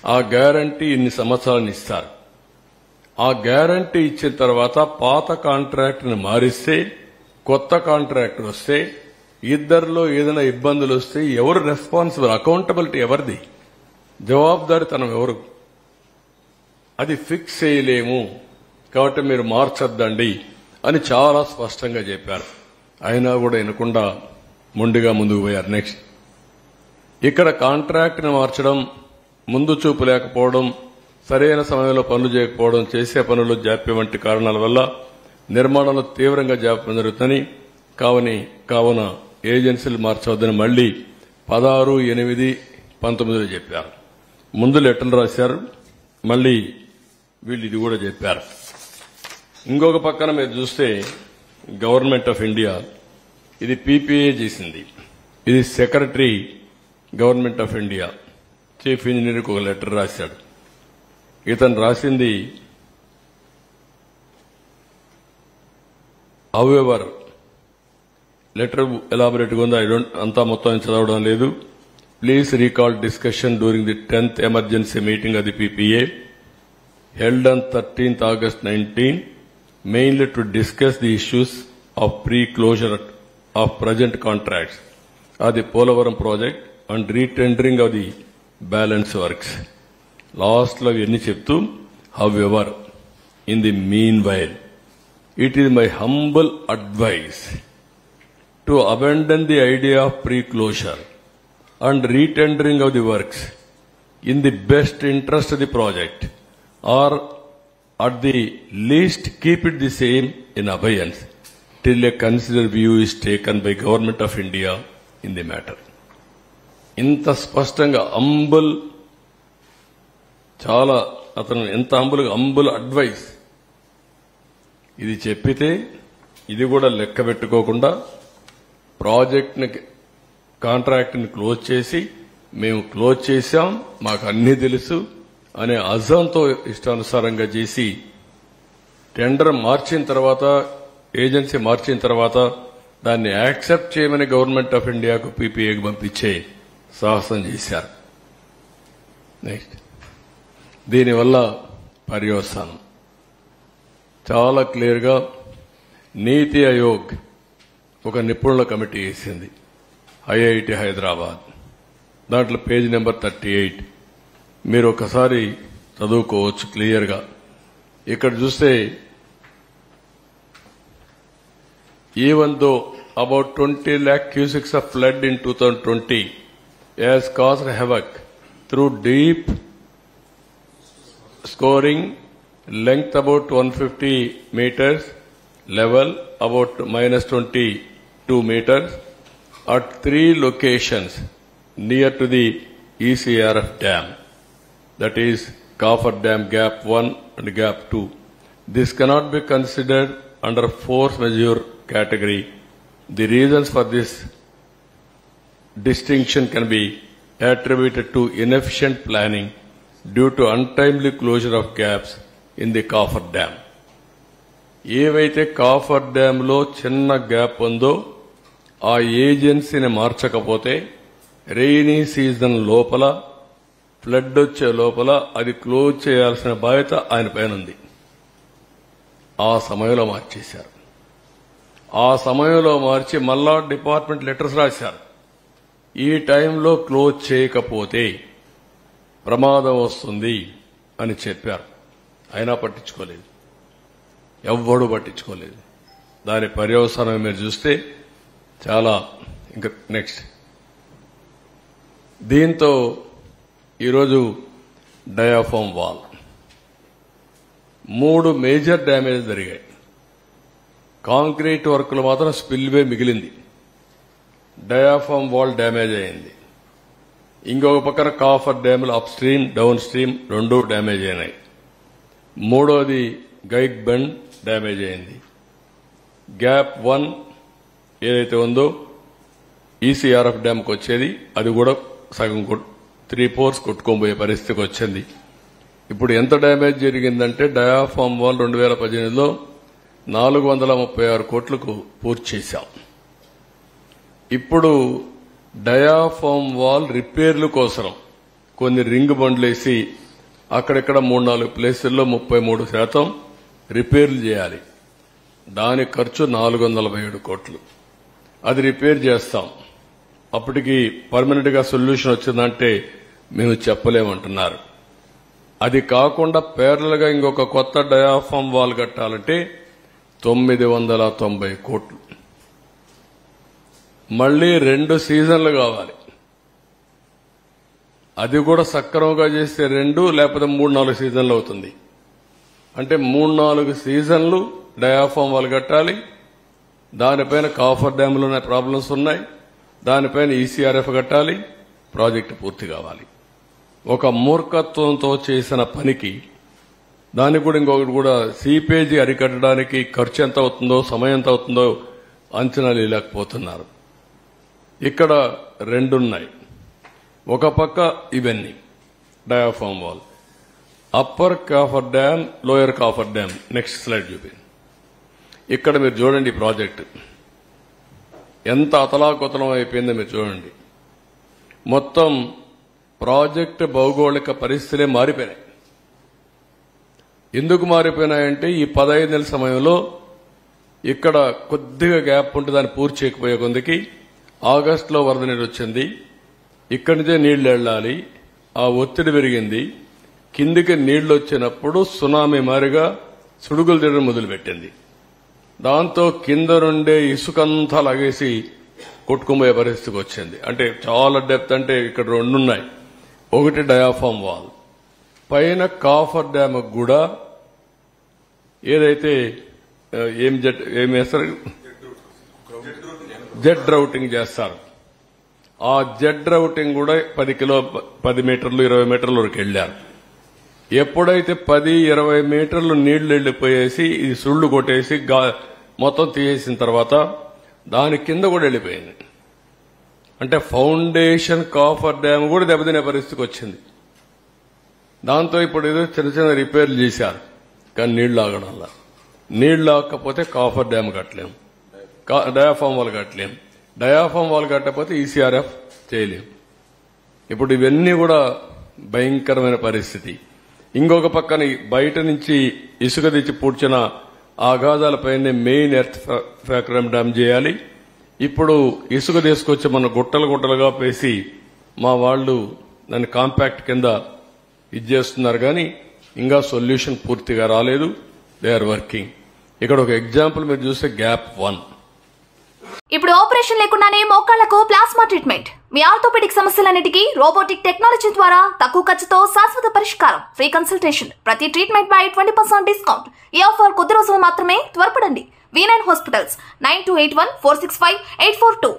ఆ గ్యారంటీ ఇన్ని సంవత్సరాలను ఇస్తారు. ఆ గ్యారంటీ ఇచ్చిన తర్వాత పాత కాంట్రాక్ట్ని మారిస్తే కొత్త కాంట్రాక్టర్ వస్తే ఇద్దరిలో ఏదైనా ఇబ్బందులు వస్తే ఎవరు రెస్పాన్సిబుల్? అకౌంటబిలిటీ ఎవరిది? జవాబుదారీతనం ఎవరు? అది ఫిక్స్ చేయలేము కాబట్టి మీరు మార్చొద్దండి అని చాలా స్పష్టంగా చెప్పారు. అయినా కూడా వినకుండా మొండిగా ముందుకు పోయారు. నెక్స్ట్, ఇక్కడ కాంట్రాక్ట్ని మార్చడం, ముందు చూపు లేకపోవడం, సరైన సమయంలో పనులు చేయకపోవడం, చేసే పనుల్లో జాప్యం వంటి కారణాల వల్ల నిర్మాణంలో తీవ్రంగా జాప్యం జరుగుతుందని కావున ఏజెన్సీలు మార్చవద్దని మళ్లీ 16/8/19 చెప్పారు. ముందు లెటర్లు రాశారు, మళ్లీ వీళ్ళు ఇది కూడా చెప్పారు. ఇంకొక పక్కన మీరు చూస్తే గవర్నమెంట్ ఆఫ్ ఇండియా ఇది పీపీఏ చేసింది. ఇది secretary government of India chief ఇంజనీర్కి ఒక లెటర్ రాశాడు. ఇతను రాసింది హౌఎవర్ లెటర్ ఎలాబొరేట్గా ఉంది. అంతా మొత్తం చదవడం లేదు. Please recall discussion during the 10th emergency meeting of the PPA held on 13th August 19, mainly to discuss the issues of pre-closure of present contracts of the Polavaram project and retendering of the balance works. Last lo enni cheptu, however, in the meanwhile, it is my humble advice to abandon the idea of pre-closure and retendering of the works in the best interest of the project, or at the least keep it the same in abeyance till a considered view is taken by Government of India in the matter. ఇంత స్పష్టంగా చాలా అతను ఎంత అంబుల్ advice ఇది చెప్పితే ఇది కూడా లెక్క పెట్టుకోకుండా ప్రాజెక్ట్ని కాంట్రాక్ట్ని క్లోజ్ చేసి మేము క్లోజ్ చేశాం, మాకు అన్నీ తెలుసు అనే అజంతో ఇష్టానుసారంగా చేసి టెండర్ మార్చిన తర్వాత, ఏజెన్సీ మార్చిన తర్వాత దాన్ని యాక్సెప్ట్ చేయమని గవర్నమెంట్ ఆఫ్ ఇండియాకు పీపీఏకి పంపించే సాహసం చేశారు. నెక్స్ట్, దీనివల్ల పర్యవసానం చాలా క్లియర్గా నీతి ఆయోగ్ ఒక నిపుణుల కమిటీ వేసింది, ఐఐటి హైదరాబాద్. దాంట్లో పేజ్ నెంబర్ 38 మీరు ఒకసారి చదువుకోవచ్చు క్లియర్గా. ఇక్కడ చూస్తే even though about 20 lakh cusics of flood in 2020 has caused havoc through deep scoring, length about 150 meters, level about -22 meters at 3 locations near to the ECRF dam, that is Coffer Dam Gap 1 and Gap 2. This cannot be considered under force majeure category. The reasons for this distinction can be attributed to inefficient planning due to untimely closure of gaps in the Coffer Dam. ఏవైతే coffer dam లో చిన్న gap ఉందో ఆ ఏజెన్సీని మార్చకపోతే rainy season లోపల, flood వచ్చే లోపల అది close చేయాల్సిన బాధ్యత ఆయన పైన ఉంది. ఆ సమయంలో మార్చేశారు. ఆ సమయంలో మార్చి మళ్ళా డిపార్ట్మెంట్ లెటర్స్ రాశారు. ఈ టైంలో క్లోజ్ చేయకపోతే ప్రమాదం వస్తుంది అని చెప్పారు. అయినా పట్టించుకోలేదు, ఎవ్వడూ పట్టించుకోలేదు. దాని పర్యవసానం మీరు చూస్తే చాలా. ఇంకా నెక్స్ట్, దీంతో ఈరోజు డయాఫామ్ వాల్ 3 మేజర్ డ్యామేజ్ జరిగాయి. కాంక్రీట్ వర్కులు మాత్రం స్పిల్వే మిగిలింది, డయాఫామ్ వాల్ డ్యామేజ్ అయింది. ఇంకొక పక్కన కాఫర్ డ్యాములు up stream, down stream 2 damage అయినాయి. మూడోది గైక్ బెండ్ డ్యామేజ్ అయింది. గ్యాప్ 1 ఏదైతే ఉందో ఈసీఆర్ఎఫ్ డ్యామ్కి వచ్చేది అది కూడా సగం 3/4 కొట్టుకోబోయే పరిస్థితికి వచ్చింది. ఇప్పుడు ఎంత డ్యామేజ్ జరిగిందంటే డయాఫామ్ వాల్ 2018లో 436 కోట్లకు పూర్తి చేశాం. ఇప్పుడు డయాఫామ్ వాల్ రిపేర్ల కోసం కొన్ని రింగ్ బండ్లేసి అక్కడెక్కడ 3-4 ప్లేసుల్లో 33% రిపేర్లు చేయాలి. దాని ఖర్చు 447 కోట్లు. అది రిపేర్ చేస్తాం. అప్పటికి పర్మనెంట్ గా సొల్యూషన్ వచ్చిందంటే మేము చెప్పలేమంటున్నారు. అది కాకుండా ప్యారలల్ గా ఇంకొక కొత్త డయాఫామ్ వాల్ కట్టాలంటే 990 కోట్లు. మళ్లీ 2 సీజన్లు కావాలి. అది కూడా సక్రమంగా చేస్తే 2 లేకపోతే 3-4 సీజన్లు అవుతుంది. అంటే 3-4 సీజన్లు డయాఫామ్ వాల్ కట్టాలి. దానిపైన కాఫర్ డ్యాంలోనే ప్రాబ్లమ్స్ ఉన్నాయి. దానిపైన ఈసీఆర్ఎఫ్ కట్టాలి. ప్రాజెక్టు పూర్తి కావాలి. ఒక మూర్ఖత్వంతో చేసిన పనికి దానికి కూడా ఇంకొకటి కూడా సీపేజీ అరికట్టడానికి ఖర్చు ఎంత అవుతుందో సమయం ఎంత అవుతుందో అంచనా లేకపోతున్నారు. ఇక్కడ 2 ఉన్నాయి. ఒక పక్క ఇవన్నీ diaphragm wall, upper coffer dam, lower coffer dam. Next slide చూపి. ఇక్కడ మీరు చూడండి ప్రాజెక్టు ఎంత అతలాకుతలం అయిపోయిందో మీరు చూడండి. మొత్తం ప్రాజెక్టు భౌగోళిక పరిస్థితులే మారిపోయినాయి. ఎందుకు మారిపోయినాయంటే ఈ 15 నెలల సమయంలో ఇక్కడ కొద్దిగా గ్యాప్ ఉంటే దాన్ని పూర్తి చేయకపోయే కొందికి ఆగస్టులో వరద నీరు వచ్చింది. ఇక్కడి నుంచే నీళ్లు వెళ్లాలి. ఆ ఒత్తిడి పెరిగింది. కిందికి నీళ్లు వచ్చినప్పుడు సునామీ మారిగా సుడుగులు తిరగడం మొదలుపెట్టింది. దాంతో కింద నుండే ఇసుకంతా లాగేసి కొట్టుకుపోయే పరిస్థితికి వచ్చింది. అంటే చాలా డెప్త్. అంటే ఇక్కడ 2 ఉన్నాయి. ఒకటి డయాఫామ్ వాల్, పైన కాఫర్ డ్యామ్ కూడా ఏదైతే ఏం వేస్తారు, జెడ్ రౌటింగ్ చేస్తారు. ఆ జెడ్ రౌటింగ్ కూడా 10 మీటర్లు 20 మీటర్ల వరకు వెళ్లారు. ఎప్పుడైతే 10-20 మీటర్లు నీళ్లు వెళ్లిపోయేసి ఇది సుళ్లు కొట్టేసి మొత్తం తీసేసిన తర్వాత దాని కింద కూడా వెళ్లిపోయింది. అంటే ఫౌండేషన్ కాఫర్ డ్యామ్ కూడా దెబ్బతినే పరిస్థితికి వచ్చింది. దాంతో ఇప్పుడు ఏదో చిన్న చిన్న రిపేర్లు చేశారు. కానీ నీళ్లు ఆగడంలా. నీళ్లు ఆగకపోతే కాఫర్ డ్యామ్ కట్టలేం, డయాఫామ్ వాల్ కట్టలేం. డయాఫామ్ వాల్ కట్టకపోతే ఈసీఆర్ఎఫ్ చేయలేం. ఇప్పుడు ఇవన్నీ కూడా భయంకరమైన పరిస్థితి. ఇంకొక పక్కన బయట నుంచి ఇసుక తెచ్చి పూడ్చిన ఆఘాతాలపైనే మెయిన్ ఎర్త్ ఫ్యాక్టరీ డ్యామ్ చేయాలి. ఇప్పుడు ఇసుక తీసుకొచ్చి మన గుట్టలుగా పేసి మా వాళ్లు దాన్ని కాంపాక్ట్ కింద చేస్తున్నారు. కానీ ఇంకా సొల్యూషన్ పూర్తిగా రాలేదు. They are working. ఇక్కడ ఒక ఎగ్జాంపుల్ మీరు చూస్తే గ్యాప్ 1. ఇప్పుడు ఆపరేషన్ లేకుండానే మోకాళ్లకు ప్లాస్మా ట్రీట్మెంట్. మీ ఆర్థోపెడిక్ సమస్యలన్నిటికీ రోబోటిక్ టెక్నాలజీ ద్వారా తక్కువ ఖర్చుతో శాశ్వత పరిష్కారం. Free consultation. ప్రతి ట్రీట్మెంట్ పై 20% డిస్కౌంట్. ఈ ఆఫర్ కొద్ది రోజులు మాత్రమే. త్వరపడండి. V9 hospitals 9281465842.